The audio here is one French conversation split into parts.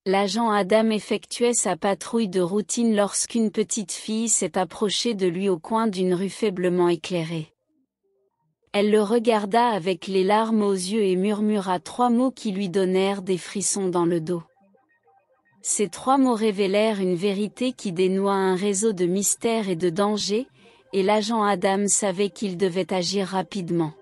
L'agent Adam effectuait sa patrouille de routine lorsqu'une petite fille s'est approchée de lui au coin d'une rue faiblement éclairée. Elle le regarda avec les larmes aux yeux et murmura 3 mots qui lui donnèrent des frissons dans le dos. Ces 3 mots révélèrent une vérité qui dénoua un réseau de mystères et de dangers, et l'agent Adam savait qu'il devait agir rapidement.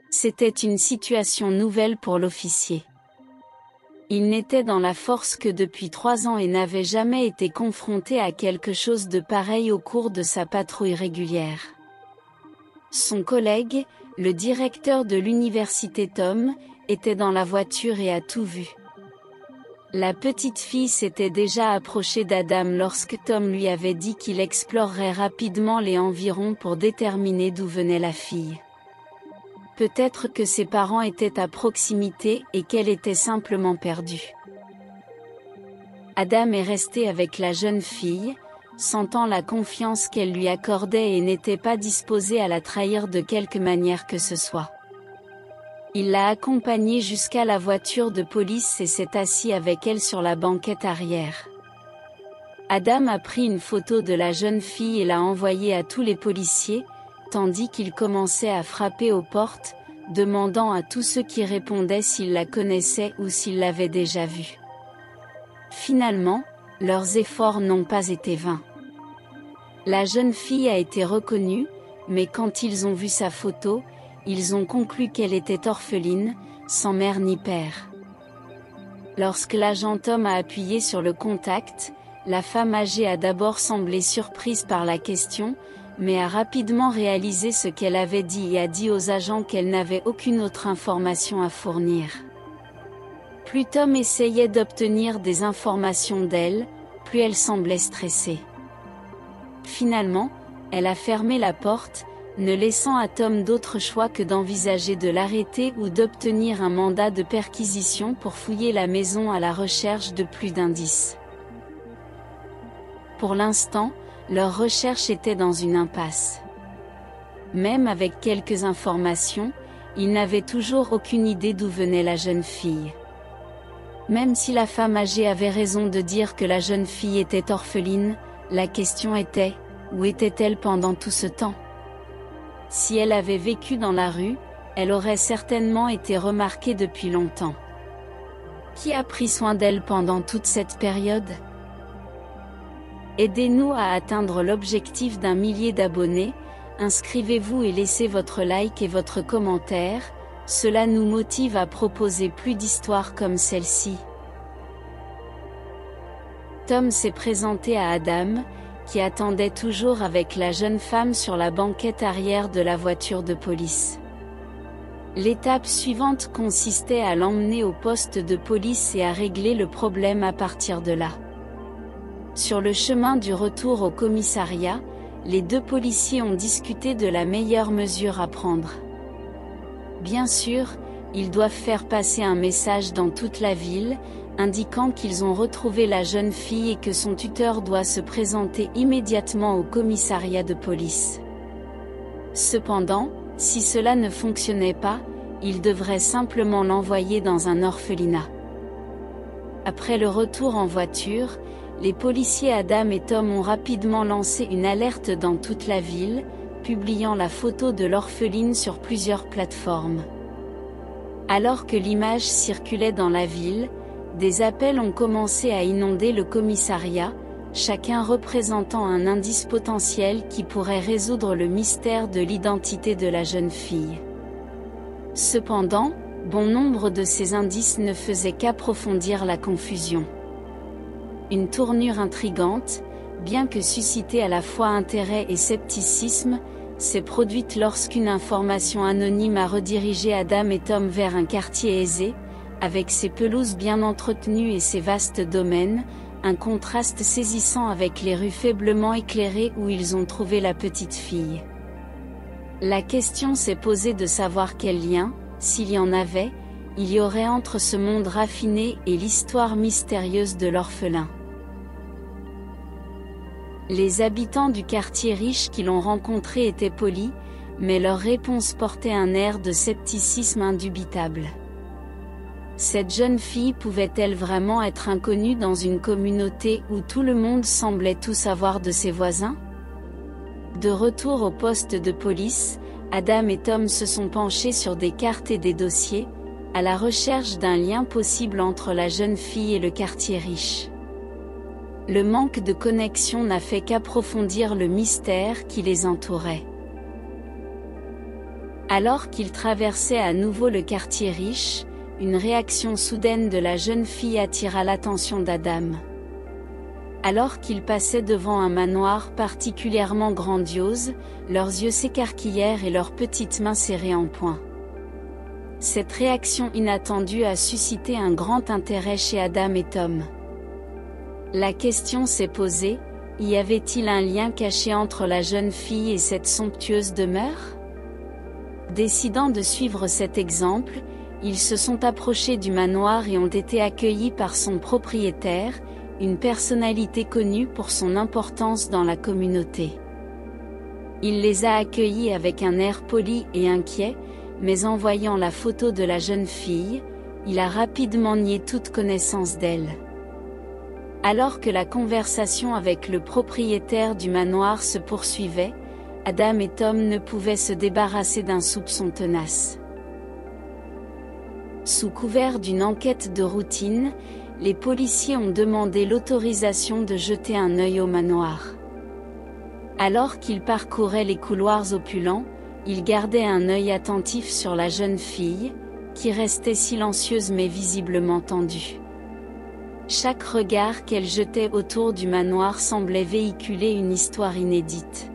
C'était une situation nouvelle pour l'officier. Il n'était dans la force que depuis 3 ans et n'avait jamais été confronté à quelque chose de pareil au cours de sa patrouille régulière. Son collègue, le directeur de l'université Tom, était dans la voiture et a tout vu. La petite fille s'était déjà approchée d'Adam lorsque Tom lui avait dit qu'il explorerait rapidement les environs pour déterminer d'où venait la fille. Peut-être que ses parents étaient à proximité et qu'elle était simplement perdue. Adam est resté avec la jeune fille, sentant la confiance qu'elle lui accordait et n'était pas disposé à la trahir de quelque manière que ce soit. Il l'a accompagnée jusqu'à la voiture de police et s'est assis avec elle sur la banquette arrière. Adam a pris une photo de la jeune fille et l'a envoyée à tous les policiers, tandis qu'il commençait à frapper aux portes, demandant à tous ceux qui répondaient s'ils la connaissaient ou s'ils l'avaient déjà vue. Finalement, leurs efforts n'ont pas été vains. La jeune fille a été reconnue, mais quand ils ont vu sa photo, ils ont conclu qu'elle était orpheline, sans mère ni père. Lorsque l'agent Tom a appuyé sur le contact, la femme âgée a d'abord semblé surprise par la question, mais a rapidement réalisé ce qu'elle avait dit et a dit aux agents qu'elle n'avait aucune autre information à fournir. Plus Tom essayait d'obtenir des informations d'elle, plus elle semblait stressée. Finalement, elle a fermé la porte, ne laissant à Tom d'autre choix que d'envisager de l'arrêter ou d'obtenir un mandat de perquisition pour fouiller la maison à la recherche de plus d'indices. Pour l'instant, leur recherche était dans une impasse. Même avec quelques informations, ils n'avaient toujours aucune idée d'où venait la jeune fille. Même si la femme âgée avait raison de dire que la jeune fille était orpheline, la question était, où était-elle pendant tout ce temps? Si elle avait vécu dans la rue, elle aurait certainement été remarquée depuis longtemps. Qui a pris soin d'elle pendant toute cette période? Aidez-nous à atteindre l'objectif d'1 millier d'abonnés, inscrivez-vous et laissez votre like et votre commentaire, cela nous motive à proposer plus d'histoires comme celle-ci. Tom s'est présenté à Adam, qui attendait toujours avec la jeune femme sur la banquette arrière de la voiture de police. L'étape suivante consistait à l'emmener au poste de police et à régler le problème à partir de là. Sur le chemin du retour au commissariat, les 2 policiers ont discuté de la meilleure mesure à prendre. Bien sûr, ils doivent faire passer un message dans toute la ville, indiquant qu'ils ont retrouvé la jeune fille et que son tuteur doit se présenter immédiatement au commissariat de police. Cependant, si cela ne fonctionnait pas, ils devraient simplement l'envoyer dans un orphelinat. Après le retour en voiture, les policiers Adam et Tom ont rapidement lancé une alerte dans toute la ville, publiant la photo de l'orpheline sur plusieurs plateformes. Alors que l'image circulait dans la ville, des appels ont commencé à inonder le commissariat, chacun représentant un indice potentiel qui pourrait résoudre le mystère de l'identité de la jeune fille. Cependant, bon nombre de ces indices ne faisaient qu'approfondir la confusion. Une tournure intrigante, bien que susciter à la fois intérêt et scepticisme, s'est produite lorsqu'une information anonyme a redirigé Adam et Tom vers un quartier aisé, avec ses pelouses bien entretenues et ses vastes domaines, un contraste saisissant avec les rues faiblement éclairées où ils ont trouvé la petite fille. La question s'est posée de savoir quel lien, s'il y en avait, il y aurait entre ce monde raffiné et l'histoire mystérieuse de l'orphelin. Les habitants du quartier riche qui l'ont rencontré étaient polis, mais leur réponse portait un air de scepticisme indubitable. Cette jeune fille pouvait-elle vraiment être inconnue dans une communauté où tout le monde semblait tout savoir de ses voisins? De retour au poste de police, Adam et Tom se sont penchés sur des cartes et des dossiers, à la recherche d'un lien possible entre la jeune fille et le quartier riche. Le manque de connexion n'a fait qu'approfondir le mystère qui les entourait. Alors qu'ils traversaient à nouveau le quartier riche, une réaction soudaine de la jeune fille attira l'attention d'Adam. Alors qu'ils passaient devant un manoir particulièrement grandiose, leurs yeux s'écarquillèrent et leurs petites mains serrées en poing. Cette réaction inattendue a suscité un grand intérêt chez Adam et Tom. La question s'est posée, y avait-il un lien caché entre la jeune fille et cette somptueuse demeure? Décidant de suivre cet exemple, ils se sont approchés du manoir et ont été accueillis par son propriétaire, une personnalité connue pour son importance dans la communauté. Il les a accueillis avec un air poli et inquiet, mais en voyant la photo de la jeune fille, il a rapidement nié toute connaissance d'elle. Alors que la conversation avec le propriétaire du manoir se poursuivait, Adam et Tom ne pouvaient se débarrasser d'un soupçon tenace. Sous couvert d'une enquête de routine, les policiers ont demandé l'autorisation de jeter un œil au manoir. Alors qu'ils parcouraient les couloirs opulents, ils gardaient un œil attentif sur la jeune fille, qui restait silencieuse mais visiblement tendue. Chaque regard qu'elle jetait autour du manoir semblait véhiculer une histoire inédite.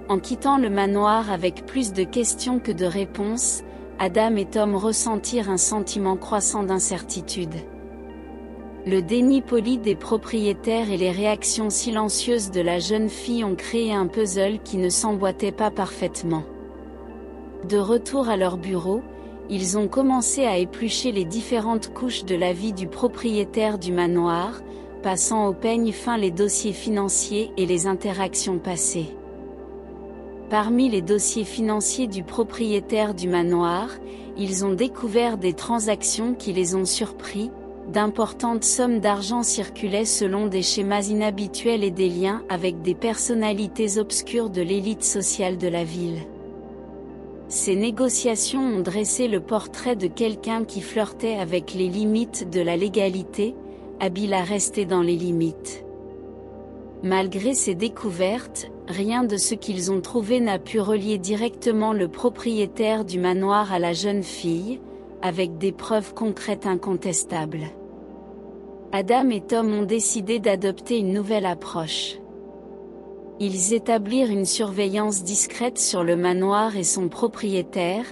En quittant le manoir avec plus de questions que de réponses, Adam et Tom ressentirent un sentiment croissant d'incertitude. Le déni poli des propriétaires et les réactions silencieuses de la jeune fille ont créé un puzzle qui ne s'emboîtait pas parfaitement. De retour à leur bureau, ils ont commencé à éplucher les différentes couches de la vie du propriétaire du manoir, passant au peigne fin les dossiers financiers et les interactions passées. Parmi les dossiers financiers du propriétaire du manoir, ils ont découvert des transactions qui les ont surpris. D'importantes sommes d'argent circulaient selon des schémas inhabituels et des liens avec des personnalités obscures de l'élite sociale de la ville. Ces négociations ont dressé le portrait de quelqu'un qui flirtait avec les limites de la légalité, habile à rester dans les limites. Malgré ces découvertes, rien de ce qu'ils ont trouvé n'a pu relier directement le propriétaire du manoir à la jeune fille, avec des preuves concrètes incontestables. Adam et Tom ont décidé d'adopter une nouvelle approche. Ils établirent une surveillance discrète sur le manoir et son propriétaire,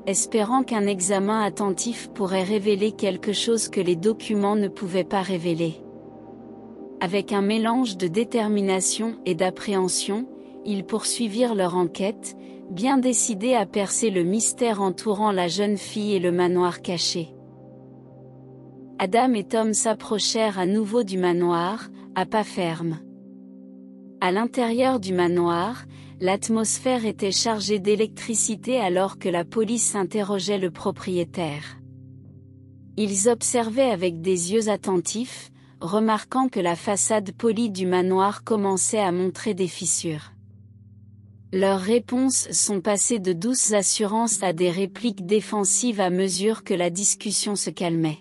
espérant qu'un examen attentif pourrait révéler quelque chose que les documents ne pouvaient pas révéler. Avec un mélange de détermination et d'appréhension, ils poursuivirent leur enquête, bien décidés à percer le mystère entourant la jeune fille et le manoir caché. Adam et Tom s'approchèrent à nouveau du manoir, à pas ferme. À l'intérieur du manoir, l'atmosphère était chargée d'électricité alors que la police interrogeait le propriétaire. Ils observaient avec des yeux attentifs, remarquant que la façade polie du manoir commençait à montrer des fissures. Leurs réponses sont passées de douces assurances à des répliques défensives à mesure que la discussion se calmait.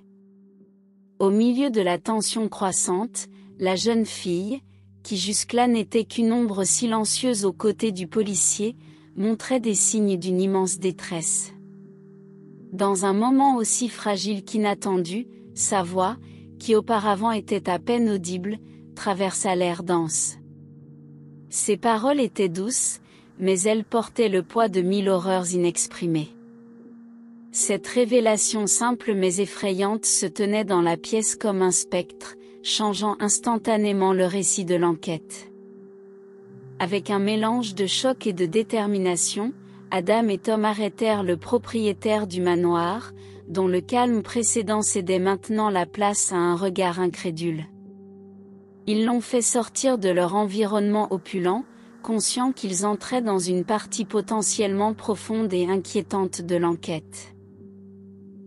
Au milieu de la tension croissante, la jeune fille, qui jusque-là n'était qu'une ombre silencieuse aux côtés du policier, montrait des signes d'une immense détresse. Dans un moment aussi fragile qu'inattendu, sa voix, qui auparavant était à peine audible, traversa l'air dense. Ses paroles étaient douces, mais elles portaient le poids de 1000 horreurs inexprimées. Cette révélation simple mais effrayante se tenait dans la pièce comme un spectre, changeant instantanément le récit de l'enquête. Avec un mélange de choc et de détermination, Adam et Tom arrêtèrent le propriétaire du manoir, dont le calme précédent cédait maintenant la place à un regard incrédule. Ils l'ont fait sortir de leur environnement opulent, conscients qu'ils entraient dans une partie potentiellement profonde et inquiétante de l'enquête.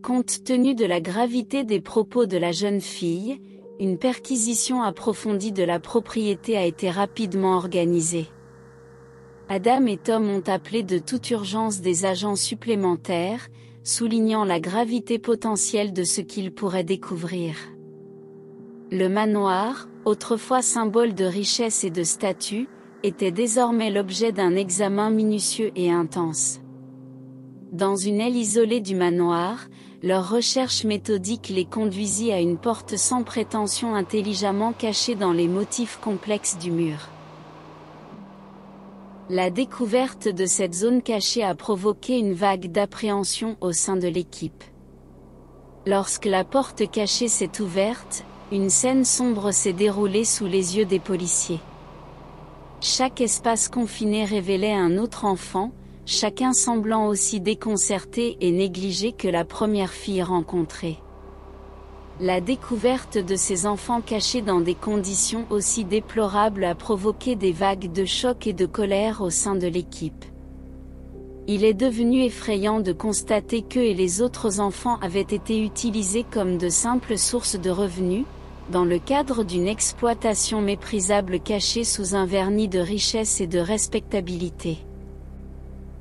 Compte tenu de la gravité des propos de la jeune fille, une perquisition approfondie de la propriété a été rapidement organisée. Adam et Tom ont appelé de toute urgence des agents supplémentaires, soulignant la gravité potentielle de ce qu'ils pourraient découvrir. Le manoir, autrefois symbole de richesse et de statut, était désormais l'objet d'un examen minutieux et intense. Dans une aile isolée du manoir, leur recherche méthodique les conduisit à une porte sans prétention intelligemment cachée dans les motifs complexes du mur. La découverte de cette zone cachée a provoqué une vague d'appréhension au sein de l'équipe. Lorsque la porte cachée s'est ouverte, une scène sombre s'est déroulée sous les yeux des policiers. Chaque espace confiné révélait un autre enfant, chacun semblant aussi déconcerté et négligé que la première fille rencontrée. La découverte de ces enfants cachés dans des conditions aussi déplorables a provoqué des vagues de choc et de colère au sein de l'équipe. Il est devenu effrayant de constater qu'eux et les autres enfants avaient été utilisés comme de simples sources de revenus, dans le cadre d'une exploitation méprisable cachée sous un vernis de richesse et de respectabilité.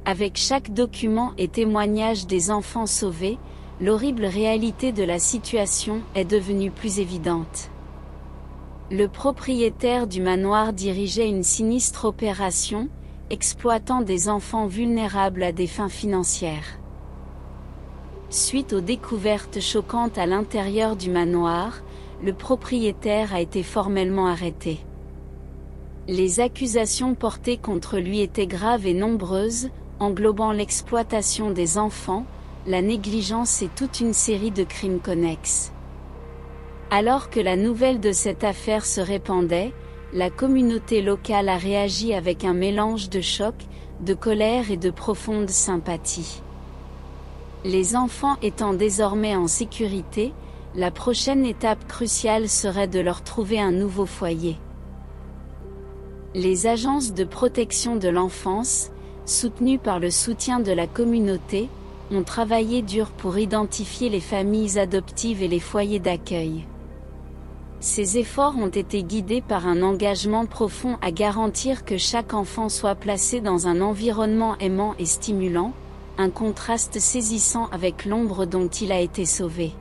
Avec chaque document et témoignage des enfants sauvés, l'horrible réalité de la situation est devenue plus évidente. Le propriétaire du manoir dirigeait une sinistre opération, exploitant des enfants vulnérables à des fins financières. Suite aux découvertes choquantes à l'intérieur du manoir, le propriétaire a été formellement arrêté. Les accusations portées contre lui étaient graves et nombreuses, englobant l'exploitation des enfants, la négligence et toute une série de crimes connexes. Alors que la nouvelle de cette affaire se répandait, la communauté locale a réagi avec un mélange de choc, de colère et de profonde sympathie. Les enfants étant désormais en sécurité, la prochaine étape cruciale serait de leur trouver un nouveau foyer. Les agences de protection de l'enfance, soutenues par le soutien de la communauté, ont travaillé dur pour identifier les familles adoptives et les foyers d'accueil. Ces efforts ont été guidés par un engagement profond à garantir que chaque enfant soit placé dans un environnement aimant et stimulant, un contraste saisissant avec l'ombre dont il a été sauvé.